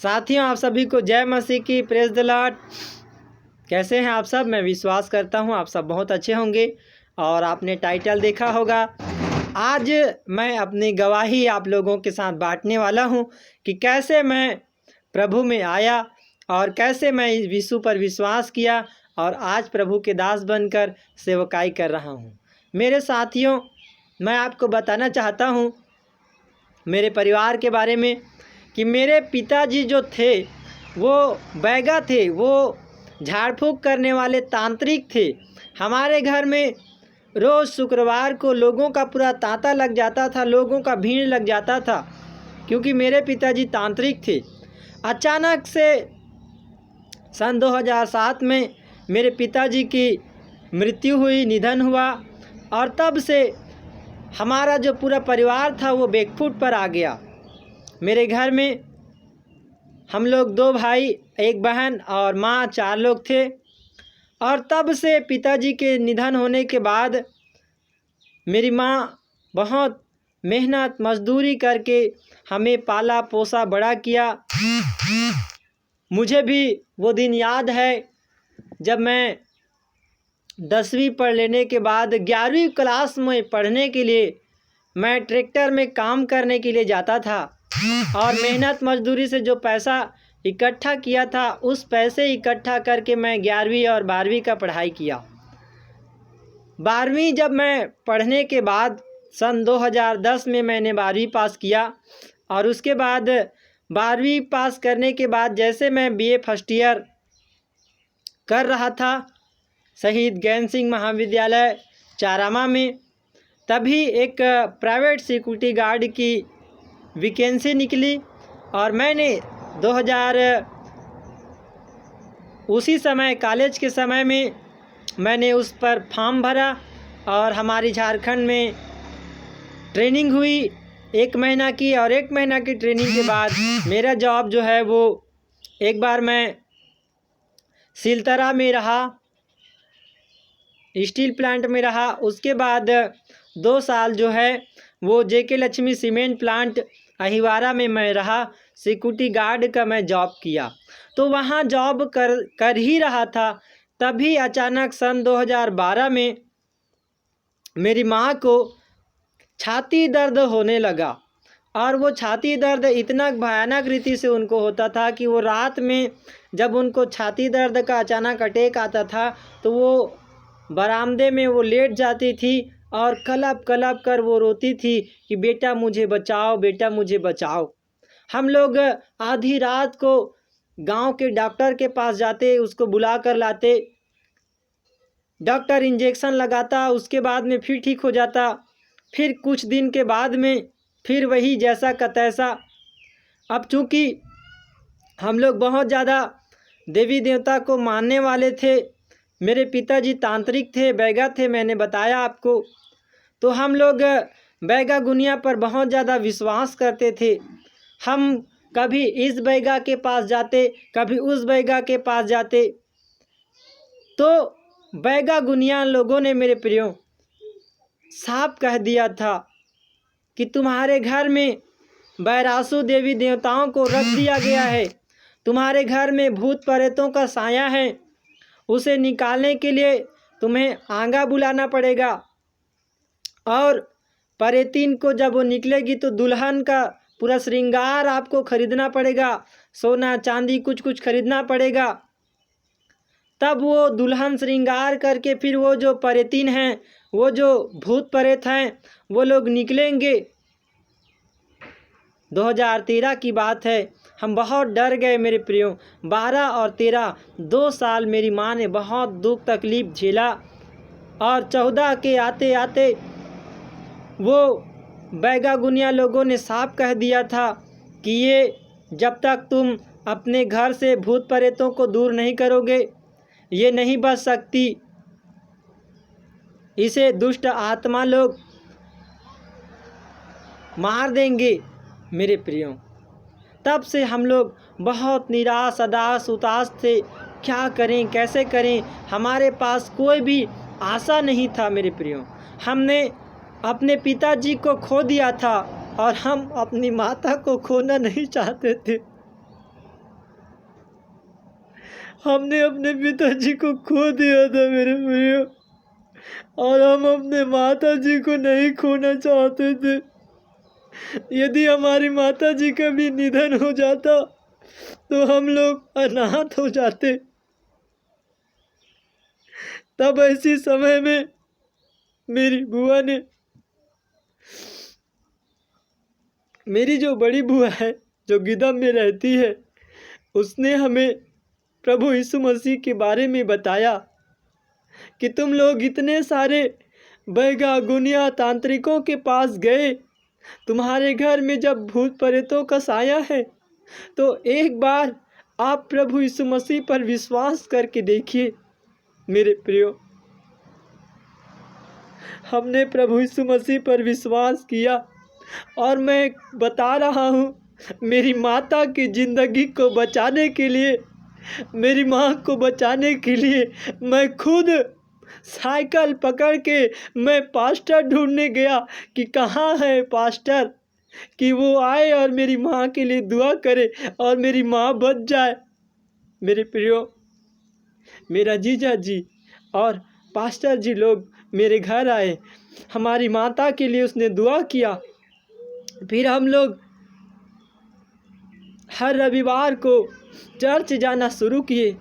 साथियों, आप सभी को जय मसीह की, प्रेज द लॉर्ड। कैसे हैं आप सब? मैं विश्वास करता हूं आप सब बहुत अच्छे होंगे और आपने टाइटल देखा होगा। आज मैं अपनी गवाही आप लोगों के साथ बांटने वाला हूं कि कैसे मैं प्रभु में आया और कैसे मैं इस यीशु पर विश्वास किया और आज प्रभु के दास बनकर सेवकाई कर रहा हूं। मेरे साथियों, मैं आपको बताना चाहता हूं मेरे परिवार के बारे में कि मेरे पिताजी जो थे वो बैगा थे, वो झाड़ फूँक करने वाले तांत्रिक थे। हमारे घर में रोज़ शुक्रवार को लोगों का पूरा तांता लग जाता था, लोगों का भीड़ लग जाता था, क्योंकि मेरे पिताजी तांत्रिक थे। अचानक से सन 2007 में मेरे पिताजी की मृत्यु हुई, निधन हुआ और तब से हमारा जो पूरा परिवार था वो बैकफुट पर आ गया। मेरे घर में हम लोग 2 भाई, 1 बहन और माँ, 4 लोग थे। और तब से पिताजी के निधन होने के बाद मेरी माँ बहुत मेहनत मजदूरी करके हमें पाला पोसा बड़ा किया। मुझे भी वो दिन याद है जब मैं 10वीं पढ़ लेने के बाद 11वीं क्लास में पढ़ने के लिए मैं ट्रैक्टर में काम करने के लिए जाता था और मेहनत मजदूरी से जो पैसा इकट्ठा किया था उस पैसे इकट्ठा करके मैं 11वीं और 12वीं का पढ़ाई किया। 12वीं जब मैं पढ़ने के बाद सन 2010 में मैंने 12वीं पास किया और उसके बाद 12वीं पास करने के बाद जैसे मैं बीए फर्स्ट ईयर कर रहा था शहीद गैन सिंह महाविद्यालय चारामा में, तभी एक प्राइवेट सिक्योरिटी गार्ड की वैकेंसी निकली और मैंने 2000 उसी समय कॉलेज के समय में मैंने उस पर फॉर्म भरा और हमारी झारखंड में ट्रेनिंग हुई 1 महीना की। और 1 महीना की ट्रेनिंग के बाद मेरा जॉब जो है वो एक बार मैं सिलतरा में रहा, स्टील प्लांट में रहा। उसके बाद 2 साल जो है वो जेके लक्ष्मी सीमेंट प्लांट अहिवारा में मैं रहा, सिक्योरिटी गार्ड का मैं जॉब किया। तो वहाँ जॉब कर ही रहा था, तभी अचानक सन 2012 में मेरी माँ को छाती दर्द होने लगा। और वो छाती दर्द इतना भयानक रीति से उनको होता था कि वो रात में जब उनको छाती दर्द का अचानक अटैक आता था तो वो बरामदे में वो लेट जाती थी और कलप कलप कर वो रोती थी कि बेटा मुझे बचाओ, बेटा मुझे बचाओ। हम लोग आधी रात को गांव के डॉक्टर के पास जाते, उसको बुला कर लाते, डॉक्टर इंजेक्शन लगाता, उसके बाद में फिर ठीक हो जाता, फिर कुछ दिन के बाद में फिर वही जैसा का तैसा। अब चूँकि हम लोग बहुत ज़्यादा देवी देवता को मानने वाले थे, मेरे पिताजी तांत्रिक थे, बैगा थे, मैंने बताया आपको, तो हम लोग बैगा गुनिया पर बहुत ज़्यादा विश्वास करते थे। हम कभी इस बैगा के पास जाते, कभी उस बैगा के पास जाते। तो बैगा गुनिया लोगों ने मेरे प्रियो साफ कह दिया था कि तुम्हारे घर में बैरासु देवी देवताओं को रख दिया गया है, तुम्हारे घर में भूत प्रेतों का साया है, उसे निकालने के लिए तुम्हें आंगा बुलाना पड़ेगा और परेतीन को जब वो निकलेगी तो दुल्हन का पूरा श्रृंगार आपको खरीदना पड़ेगा, सोना चांदी कुछ कुछ खरीदना पड़ेगा। तब वो दुल्हन श्रृंगार करके फिर वो जो परेतीन हैं, वो जो भूत प्रेत हैं, वो लोग निकलेंगे। 2013 की बात है, हम बहुत डर गए मेरे प्रियो। 12 और 13 2 साल मेरी माँ ने बहुत दुख तकलीफ़ झेला और 14 के आते आते वो बैगा गुनिया लोगों ने साफ कह दिया था कि ये जब तक तुम अपने घर से भूत प्रेतों को दूर नहीं करोगे ये नहीं बच सकती, इसे दुष्ट आत्मा लोग मार देंगे मेरे प्रियो। तब से हम लोग बहुत निराश अदास उदास थे, क्या करें कैसे करें, हमारे पास कोई भी आशा नहीं था मेरे प्रियो। हमने अपने पिताजी को खो दिया था और हम अपनी माता को खोना नहीं चाहते थे। हमने अपने पिताजी को खो दिया था मेरे प्रियो, और हम अपने माता जी को नहीं खोना चाहते थे। यदि हमारी माता जी का भी निधन हो जाता तो हम लोग अनाथ हो जाते। तब ऐसी समय में मेरी बुआ ने, मेरी जो बड़ी बुआ है जो गिदम में रहती है, उसने हमें प्रभु यीशु मसीह के बारे में बताया कि तुम लोग इतने सारे बैगा गुनिया तांत्रिकों के पास गए, तुम्हारे घर में जब भूत प्रेतों का साया है, तो एक बार आप प्रभु यीशु मसीह पर विश्वास करके देखिए। मेरे प्रियो, हमने प्रभु यीशु मसीह पर विश्वास किया, और मैं बता रहा हूँ, मेरी माता की ज़िंदगी को बचाने के लिए, मेरी माँ को बचाने के लिए मैं खुद साइकिल पकड़ के मैं पास्टर ढूंढने गया कि कहाँ है पास्टर, कि वो आए और मेरी माँ के लिए दुआ करे और मेरी माँ बच जाए। मेरे प्रियो, मेरा जीजा जी और पास्टर जी लोग मेरे घर आए, हमारी माता के लिए उसने दुआ किया। फिर हम लोग हर रविवार को चर्च जाना शुरू किए,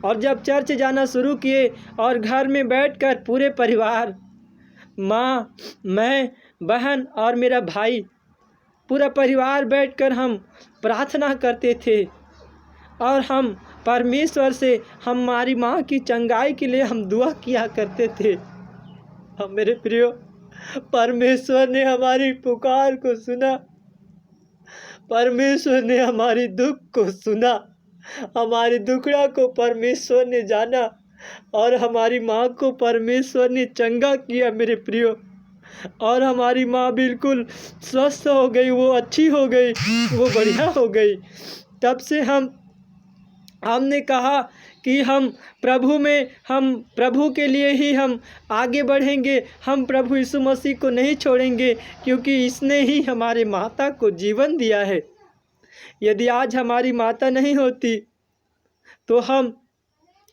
और जब चर्च जाना शुरू किए और घर में बैठकर पूरे परिवार, माँ, मैं, बहन और मेरा भाई, पूरा परिवार बैठकर हम प्रार्थना करते थे, और हम परमेश्वर से हमारी माँ की चंगाई के लिए हम दुआ किया करते थे। हम मेरे प्रियो, परमेश्वर ने हमारी पुकार को सुना, परमेश्वर ने हमारी दुख को सुना, हमारी दुखड़ा को परमेश्वर ने जाना, और हमारी माँ को परमेश्वर ने चंगा किया मेरे प्रियो। और हमारी माँ बिल्कुल स्वस्थ हो गई, वो अच्छी हो गई, वो बढ़िया हो गई। तब से हमने कहा कि हम प्रभु के लिए ही हम आगे बढ़ेंगे, हम प्रभु यीशु मसीह को नहीं छोड़ेंगे, क्योंकि इसने ही हमारे माता को जीवन दिया है। यदि आज हमारी माता नहीं होती तो हम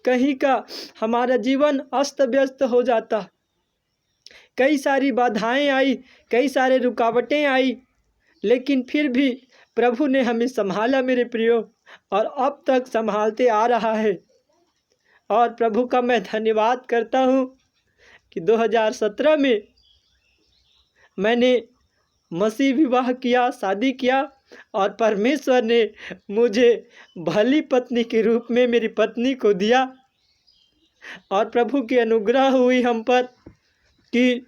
कहीं का हमारा जीवन अस्त व्यस्त हो जाता। कई सारी बाधाएं आई, कई सारे रुकावटें आई, लेकिन फिर भी प्रभु ने हमें संभाला मेरे प्रियो, और अब तक संभालते आ रहा है। और प्रभु का मैं धन्यवाद करता हूँ कि 2017 में मैंने मसीह विवाह किया, शादी किया, और परमेश्वर ने मुझे भली पत्नी के रूप में मेरी पत्नी को दिया। और प्रभु की अनुग्रह हुई हम पर कि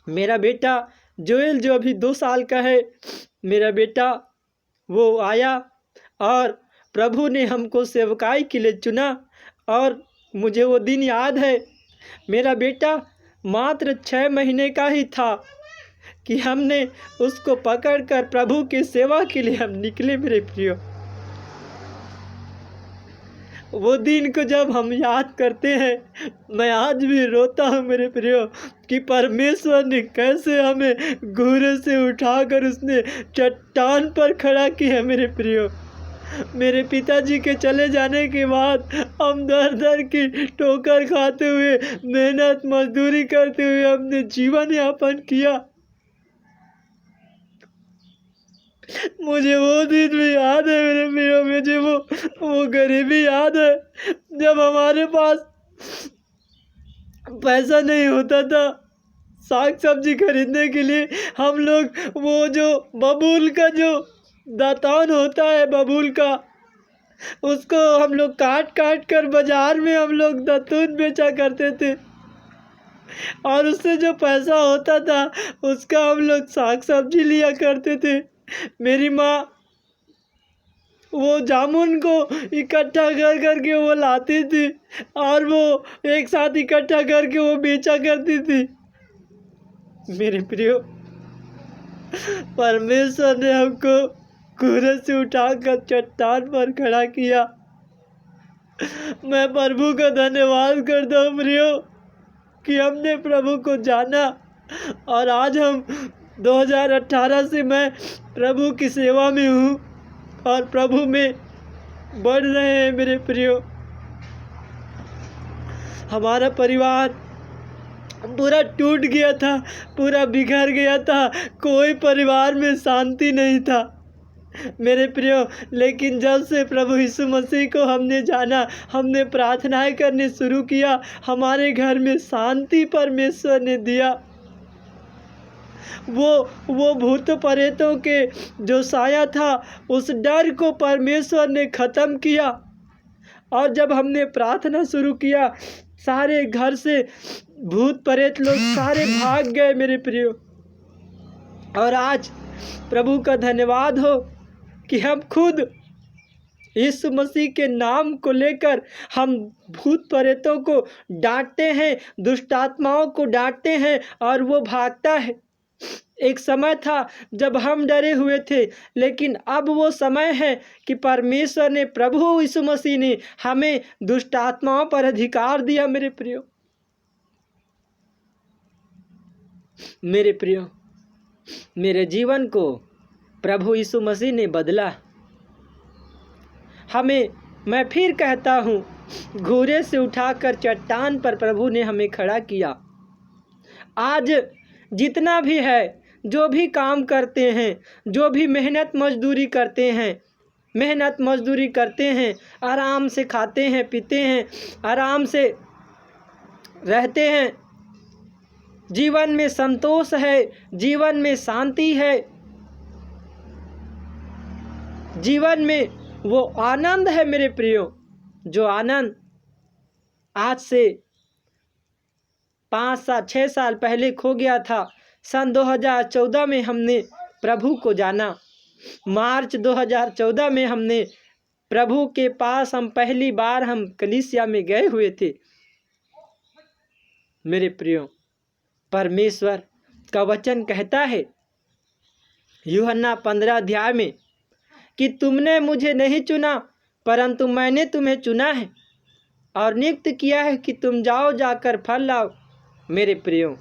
मेरा बेटा जोएल, जो अभी 2 साल का है, मेरा बेटा वो आया, और प्रभु ने हमको सेवकाई के लिए चुना। और मुझे वो दिन याद है, मेरा बेटा मात्र 6 महीने का ही था कि हमने उसको पकड़कर प्रभु की सेवा के लिए हम निकले मेरे प्रियो। वो दिन को जब हम याद करते हैं, मैं आज भी रोता हूँ मेरे प्रियो, कि परमेश्वर ने कैसे हमें घूरे से उठाकर उसने चट्टान पर खड़ा किया मेरे प्रियो। मेरे पिताजी के चले जाने के बाद हम दर दर की ठोकर खाते हुए, मेहनत मजदूरी करते हुए हमने जीवन यापन किया। मुझे वो दिन भी याद है मेरे प्रियो, मुझे वो गरीबी याद है जब हमारे पास पैसा नहीं होता था साग सब्जी खरीदने के लिए। हम लोग वो जो बबूल का जो दातान होता है, बबूल का, उसको हम लोग काट काट कर बाजार में हम लोग दातून बेचा करते थे, और उससे जो पैसा होता था उसका हम लोग साग सब्जी लिया करते थे। मेरी माँ वो जामुन को इकट्ठा कर करके वो लाती थी, और वो एक साथ इकट्ठा करके वो बेचा करती थी। मेरे प्रियो, परमेश्वर ने हमको घूरे से उठाकर चट्टान पर खड़ा किया। मैं प्रभु का धन्यवाद करता हूँ प्रियो कि हमने प्रभु को जाना, और आज हम 2018 से मैं प्रभु की सेवा में हूँ, और प्रभु में बढ़ रहे हैं मेरे प्रियो। हमारा परिवार पूरा टूट गया था, पूरा बिखर गया था, कोई परिवार में शांति नहीं था मेरे प्रियो। लेकिन जब से प्रभु यीशु मसीह को हमने जाना, हमने प्रार्थनाएं करने शुरू किया, हमारे घर में शांति परमेश्वर ने दिया। वो भूत प्रेतों के जो साया था, उस डर को परमेश्वर ने ख़त्म किया। और जब हमने प्रार्थना शुरू किया, सारे घर से भूत प्रेत लोग सारे भाग गए मेरे प्रियो। और आज प्रभु का धन्यवाद हो कि हम खुद यीशु मसीह के नाम को लेकर हम भूत प्रेतों को डांटते हैं, दुष्ट आत्माओं को डांटते हैं और वो भागता है। एक समय था जब हम डरे हुए थे, लेकिन अब वो समय है कि परमेश्वर ने, प्रभु यीशु मसीह ने हमें दुष्ट आत्माओं पर अधिकार दिया मेरे प्रियो। मेरे प्रियो, मेरे जीवन को प्रभु यीशु मसीह ने बदला। मैं फिर कहता हूँ, घूरे से उठाकर चट्टान पर प्रभु ने हमें खड़ा किया। आज जितना भी है, जो भी काम करते हैं, जो भी मेहनत मजदूरी करते हैं, आराम से खाते हैं, पीते हैं, आराम से रहते हैं, जीवन में संतोष है, जीवन में शांति है, जीवन में वो आनंद है मेरे प्रियो, जो आनंद आज से 5-6 साल पहले खो गया था। सन 2014 में हमने प्रभु को जाना। मार्च 2014 में हमने प्रभु के पास पहली बार हम कलीसिया में गए हुए थे मेरे प्रियो। परमेश्वर का वचन कहता है यूहन्ना 15 अध्याय में कि तुमने मुझे नहीं चुना, परंतु मैंने तुम्हें चुना है और नियुक्त किया है कि तुम जाकर फल लाओ। मेरे प्रियो,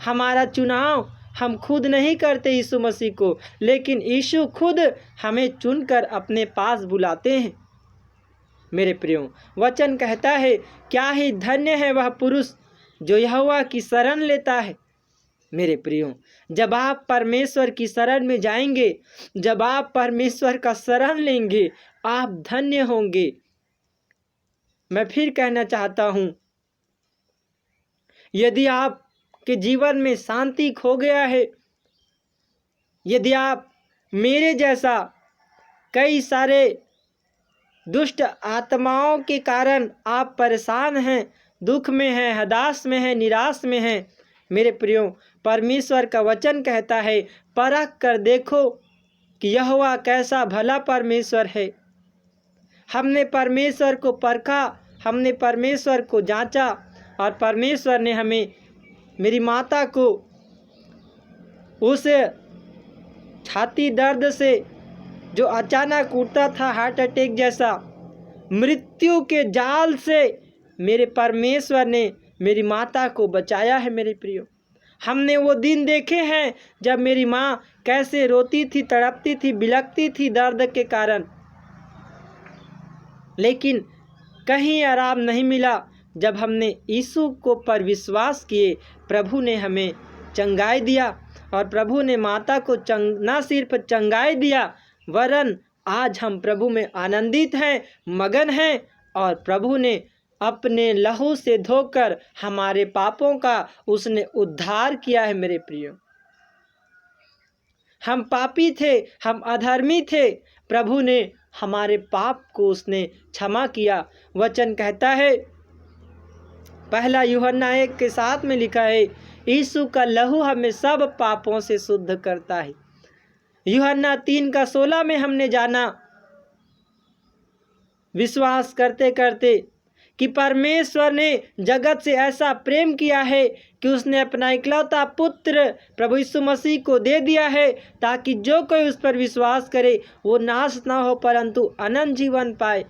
हमारा चुनाव हम खुद नहीं करते यीशु मसीह को, लेकिन यीशु खुद हमें चुनकर अपने पास बुलाते हैं मेरे प्रियो। वचन कहता है, क्या ही धन्य है वह पुरुष जो यहोवा की शरण लेता है। मेरे प्रियो, जब आप परमेश्वर की शरण में जाएंगे, जब आप परमेश्वर का शरण लेंगे, आप धन्य होंगे। मैं फिर कहना चाहता हूँ, यदि आपके जीवन में शांति खो गया है, यदि आप मेरे जैसा कई सारे दुष्ट आत्माओं के कारण आप परेशान हैं, दुख में हैं, हताश में हैं, निराश में हैं, मेरे प्रियो, परमेश्वर का वचन कहता है, परख कर देखो कि यहोवा कैसा भला परमेश्वर है। हमने परमेश्वर को परखा, हमने परमेश्वर को जांचा और परमेश्वर ने हमें, मेरी माता को उस छाती दर्द से जो अचानक उठता था, हार्ट अटैक जैसा, मृत्यु के जाल से मेरे परमेश्वर ने मेरी माता को बचाया है मेरे प्रियो। हमने वो दिन देखे हैं जब मेरी माँ कैसे रोती थी, तड़पती थी, बिलखती थी दर्द के कारण, लेकिन कहीं आराम नहीं मिला। जब हमने यीशु को पर विश्वास किए, प्रभु ने हमें चंगाई दिया और प्रभु ने माता को न सिर्फ चंगाई दिया, वरन आज हम प्रभु में आनंदित हैं, मगन हैं और प्रभु ने अपने लहू से धोकर हमारे पापों का उसने उद्धार किया है मेरे प्रियो। हम पापी थे, हम अधर्मी थे, प्रभु ने हमारे पाप को उसने क्षमा किया। वचन कहता है, पहला यूहन्ना 1:7 में लिखा है, यीशु का लहू हमें सब पापों से शुद्ध करता है। यूहन्ना 3:16 में हमने जाना, विश्वास करते करते, कि परमेश्वर ने जगत से ऐसा प्रेम किया है कि उसने अपना इकलौता पुत्र प्रभु यीशु मसीह को दे दिया है, ताकि जो कोई उस पर विश्वास करे वो नाश ना हो परंतु अनंत जीवन पाए।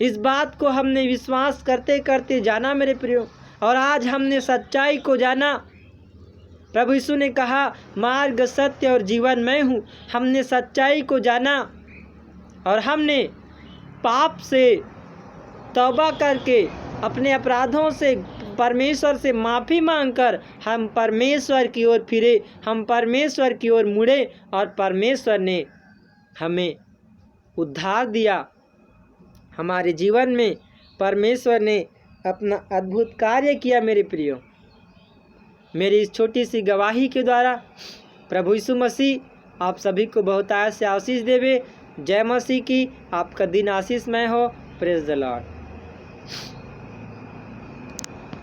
इस बात को हमने विश्वास करते करते जाना मेरे प्रियो, और आज हमने सच्चाई को जाना। प्रभु यीशु ने कहा, मार्ग, सत्य और जीवन मैं हूँ। हमने सच्चाई को जाना और हमने पाप से तौबा करके अपने अपराधों से परमेश्वर से माफ़ी मांगकर हम परमेश्वर की ओर फिरे, हम परमेश्वर की ओर मुड़े और परमेश्वर ने हमें उद्धार दिया। हमारे जीवन में परमेश्वर ने अपना अद्भुत कार्य किया। मेरे प्रियो, मेरी इस छोटी सी गवाही के द्वारा प्रभु यीशु मसीह आप सभी को बहुत आशीष देवे। जय मसीह की। आपका दिन आशीषमय हो। Praise the Lord.